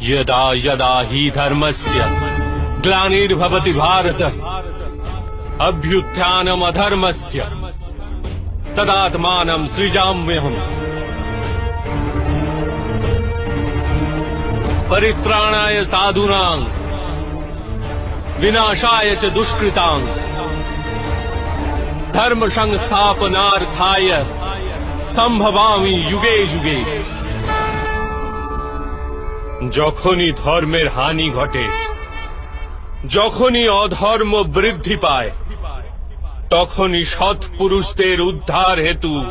यदा यदा हि धर्मस्य ग्लानिर्भवति भारत अभ्युत्थानमधर्मस्य तदात्मानं सृजाम्यहम् परित्राणाय साधूनां विनाशाय च दुष्कृतां धर्म संस्थापनार्थाय সম্ভবামি যুগে যুগে। যখনই ধর্মের হানি ঘটে, যখনই অধর্ম বৃদ্ধি পায়, তখনই সৎ পুরুষদের উদ্ধার হেতু,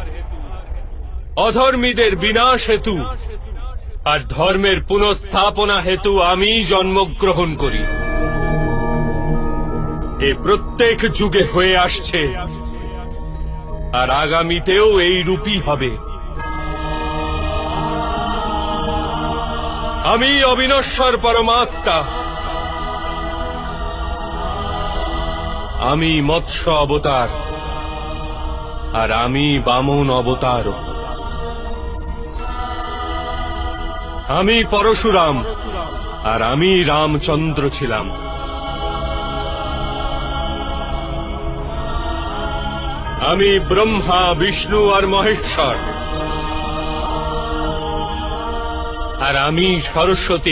অধর্মীদের বিনাশ হেতু আর ধর্মের পুনঃস্থাপনা হেতু আমি জন্মগ্রহণ করি। এ প্রত্যেক যুগে হয়ে আসছে আর আগামীতেও এই রূপই হবে। আমি অবিনশ্বর পরমাত্মা, আমি মৎস্য অবতার আর আমি বামন অবতার। আমি পরশুরাম আর আমি রামচন্দ্র ছিলাম। আমি ব্রহ্মা বিষ্ণু আর মহেশ্বর আর আমি সরস্বতী।